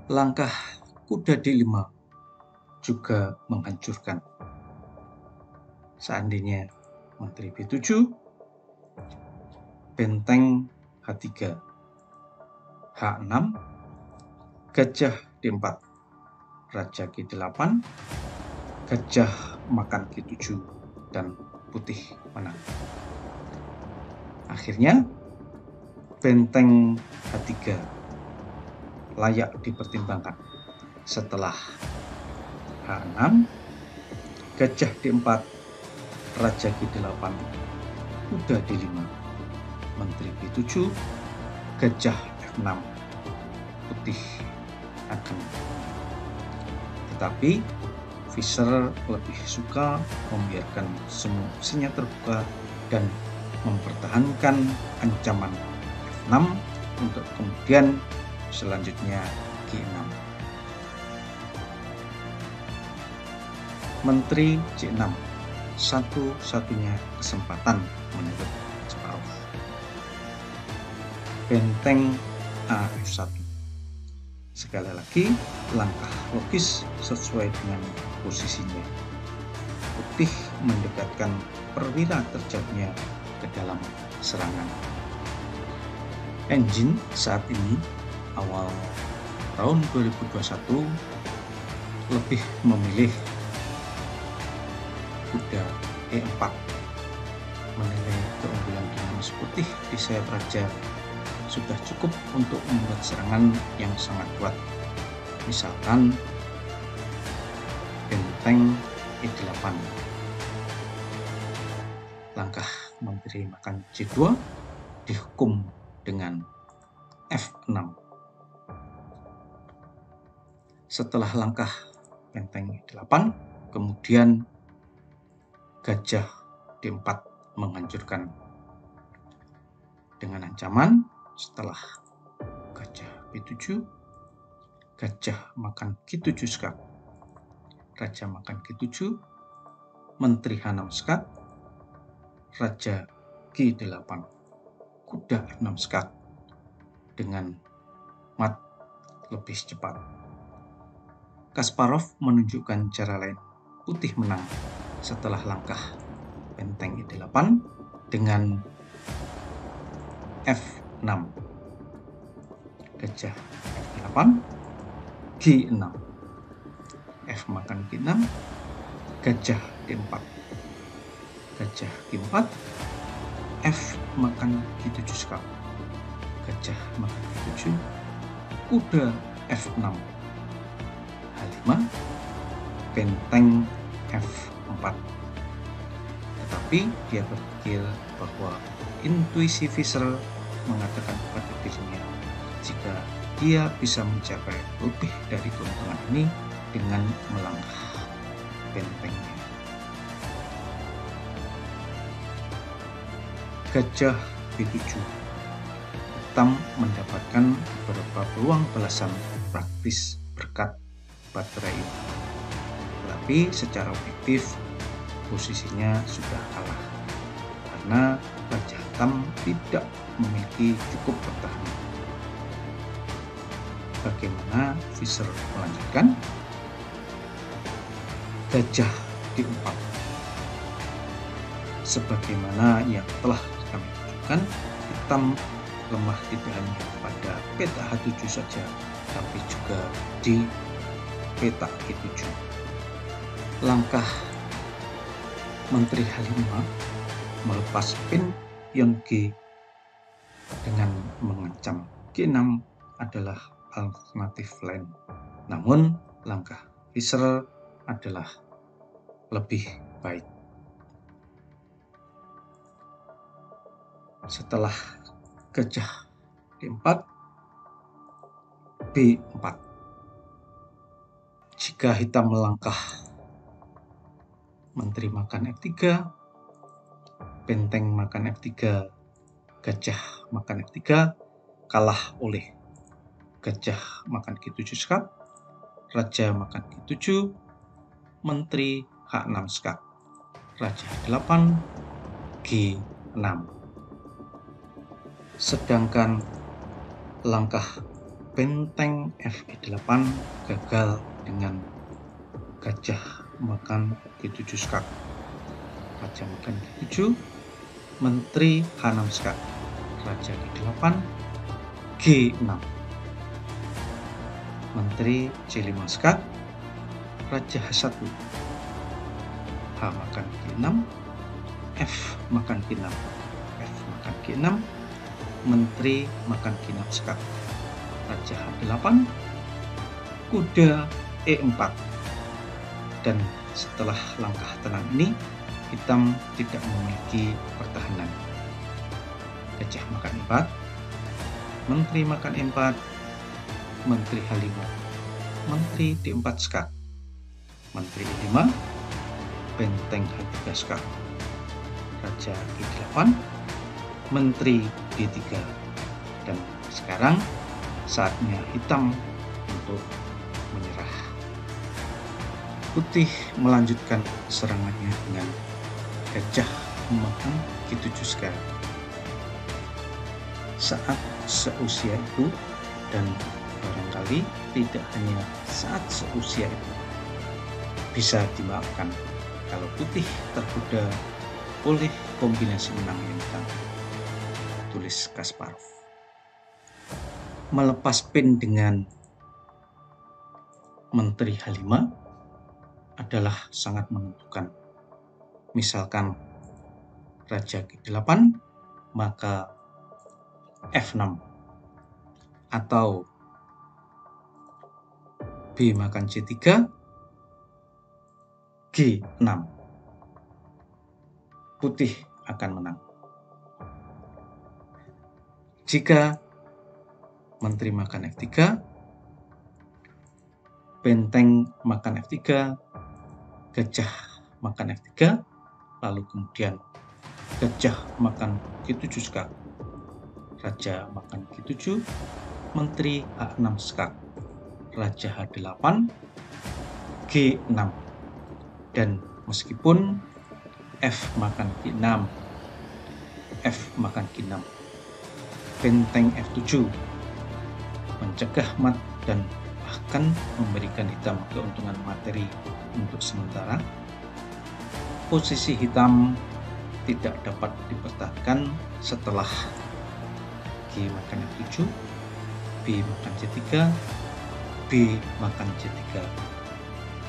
Langkah kuda D5 juga menghancurkan. Seandainya Menteri B7, benteng H3, H6, gajah D4, raja G8, gajah makan G7, dan putih menang. Akhirnya, benteng H3 layak dipertimbangkan setelah H6, gajah D4, raja G8, kuda D5, menteri B7, gajah F6, putih akan. Tetapi Fischer lebih suka membiarkan semua opsinya terbuka dan mempertahankan ancaman F6 untuk kemudian selanjutnya G6. Menteri C6, satu-satunya kesempatan menurut Kasparov. Benteng AF1. Sekali lagi, langkah logis sesuai dengan posisinya. Putih mendekatkan perwira terjauhnya ke dalam serangan. Engine saat ini, awal tahun 2021, lebih memilih kuda E4. Menilai keunggulan dinamis putih di sayap raja sudah cukup untuk membuat serangan yang sangat kuat. Misalkan benteng E8. Langkah menteri makan C2 dihukum dengan F6. Setelah langkah benteng E8, kemudian gajah D4 menghancurkan dengan ancaman setelah gajah B7, gajah makan G7 skak, raja makan G7, menteri H6 skak, raja G8, kuda F6 skak dengan mat lebih cepat. Kasparov menunjukkan cara lain putih menang setelah langkah benteng E8 dengan F6, gajah F8, G6, F makan G6, gajah D4, gajah G4, F makan G7 skak, gajah makan G7, kuda F6, H5, benteng F4. Tetapi dia berpikir bahwa intuisi Fischer mengatakan kepada dirinya jika dia bisa mencapai lebih dari keuntungan ini dengan melangkah bentengnya. Gajah B7. Hitam mendapatkan beberapa peluang balasan praktis berkat baterai ini. Tetapi secara objektif posisinya sudah kalah karena Raja Hitam tidak memiliki cukup pertahanan. Bagaimana Fischer melanjutkan? Gajah D4. Sebagaimana yang telah kami tunjukkan, hitam lemah tidak hanya pada peta H7 saja, tapi juga di peta G7. Langkah menteri H5 melepas pion G dengan mengancam G6 adalah alternatif lain. Namun langkah Fischer adalah lebih baik. Setelah gajah D4, B4. Jika hitam melangkah menteri makan F3, benteng makan F3, gajah makan F3, kalah oleh gajah makan G7 skak, raja makan G7, menteri H6 skak, raja 8, G6. Sedangkan langkah benteng Fe8 gagal dengan gajah makan G7 skak. Raja makan G7, menteri H6 skak. Raja G8, G6. Menteri C5 skak, Raja H1. H makan G6, F makan G6. F makan G6, menteri makan G6 skak. Raja H8, kuda E4. Dan setelah langkah tenang ini, hitam tidak memiliki pertahanan. Gajah makan E4, menteri makan E4, menteri H5, menteri D4 skak, menteri E5, benteng H3 skak, Raja E8, menteri D3. Dan sekarang saatnya hitam untuk menyerah. Putih melanjutkan serangannya dengan gajah memakan G7 skak. Saat seusia itu, dan barangkali tidak hanya saat seusia itu, bisa dimaafkan kalau putih tergoda oleh kombinasi menang yang cantik. Tulis Kasparov. Melepas pin dengan menteri H5 adalah sangat menentukan. Misalkan Raja G8, maka F6, atau B makan C3, G6. Putih akan menang. Jika menteri makan F3, benteng makan F3, gajah makan F3, lalu kemudian gajah makan G7 skak, raja makan G7, menteri H6 skak, raja H8, G6. Dan meskipun F makan G6, F makan G6, benteng F7 mencegah mat dan bahkan memberikan hitam keuntungan materi untuk sementara. Posisi hitam tidak dapat dipertahankan setelah G makan F7, B makan C3, B makan C3.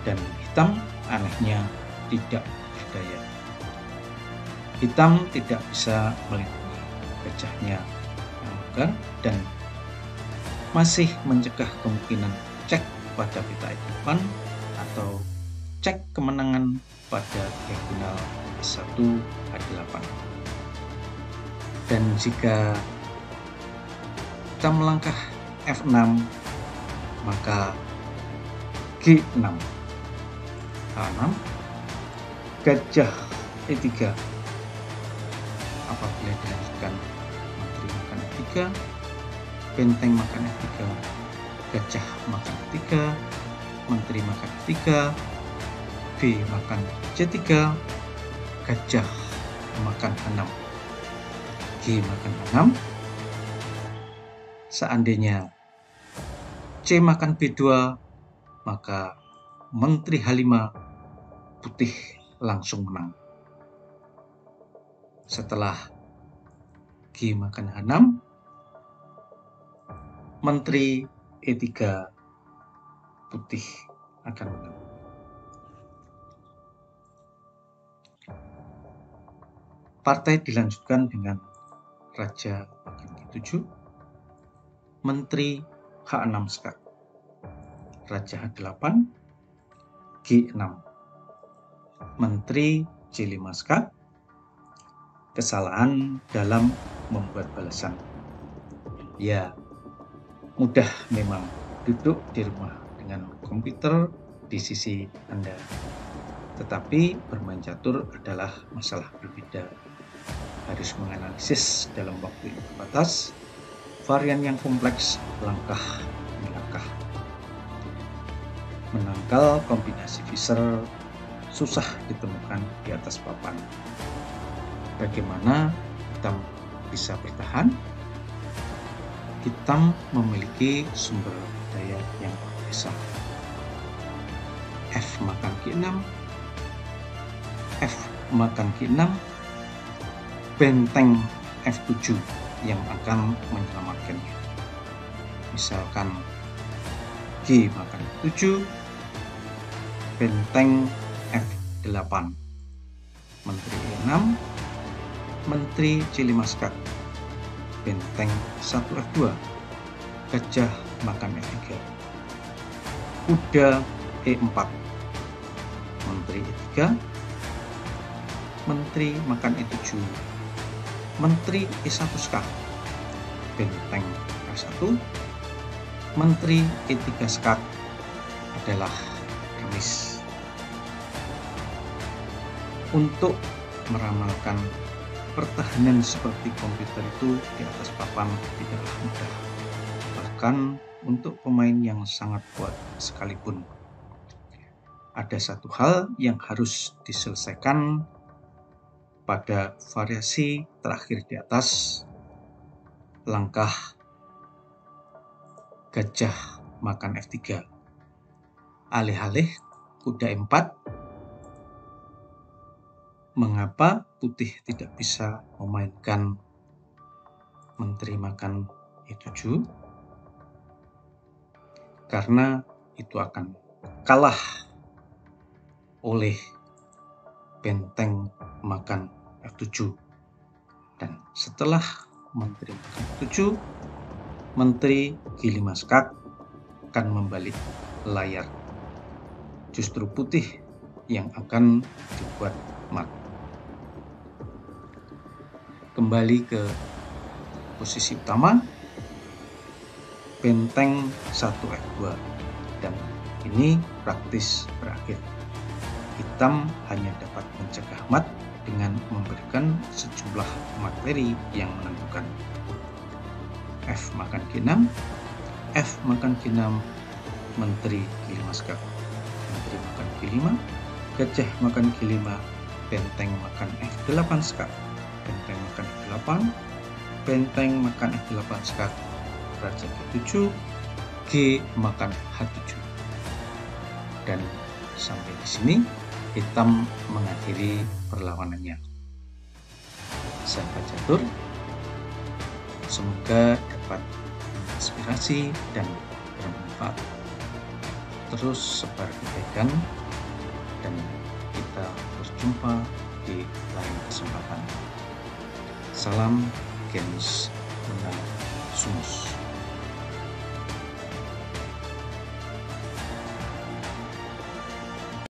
Dan hitam anehnya tidak berdaya. Hitam tidak bisa melindungi gajahnya yang longgar dan masih mencegah kemungkinan cek pada peta E8 atau cek kemenangan pada diagonal S1 H8. Dan jika kita melangkah F6, maka G6, H6, gajah E3. Apabila dilanjutkan menteri makan F3, benteng makan F3, gajah makan F3, menteri makan F3, B makan C3, gajah makan H6, G makan H6. Seandainya C makan B2, maka menteri H5, putih langsung menang. Setelah G makan H6, menteri E3, putih akan menang. Partai dilanjutkan dengan raja makan G7, menteri H6 skak, raja H8, G6, menteri C5 skak. Kesalahan dalam membuat balasan. Ya, mudah memang duduk di rumah dengan komputer di sisi Anda. Tetapi bermain catur adalah masalah berbeda. Harus menganalisis dalam waktu yang terbatas, varian yang kompleks langkah demi langkah. Menangkal kombinasi Fischer susah ditemukan di atas papan. Bagaimana hitam bisa bertahan? hitam memiliki sumber daya yang berbeda. F makan G6, F makan G6, benteng F7 yang akan menyelamatkannya. Misalkan G makan F7, benteng F8, menteri E6, menteri C5 skak, benteng 1 F2, gajah makan F3, kuda E4, menteri E3, menteri makan E7, menteri E1 skak, benteng F1, menteri E3 skak adalah remis. Untuk meramalkan pertahanan seperti komputer itu di atas papan tidaklah mudah, bahkan untuk pemain yang sangat kuat sekalipun. Ada satu hal yang harus diselesaikan pada variasi terakhir di atas, langkah gajah makan F3. Alih-alih kuda E4, mengapa putih tidak bisa memainkan menteri makan E7? Karena itu akan kalah oleh benteng makan F7. Dan setelah menteri makan F7, menteri G5 skak akan membalik layar. Justru putih yang akan dibuat mat. Kembali ke posisi utama, benteng 1 F2, dan ini praktis berakhir. Hitam hanya dapat mencegah mat dengan memberikan sejumlah materi yang menentukan. F makan G6, F makan G6, menteri G5 skak, menteri makan G5, gajah makan G5, benteng makan F8 skak, benteng makan F8, benteng makan F8 skak, raja G7, G makan H7. Dan sampai di sini hitam mengakhiri perlawanannya. Sahabat catur, semoga dapat menginspirasi dan bermanfaat. Terus sebar kebaikan dan kita berjumpa di lain kesempatan. Salam Genus Sumus.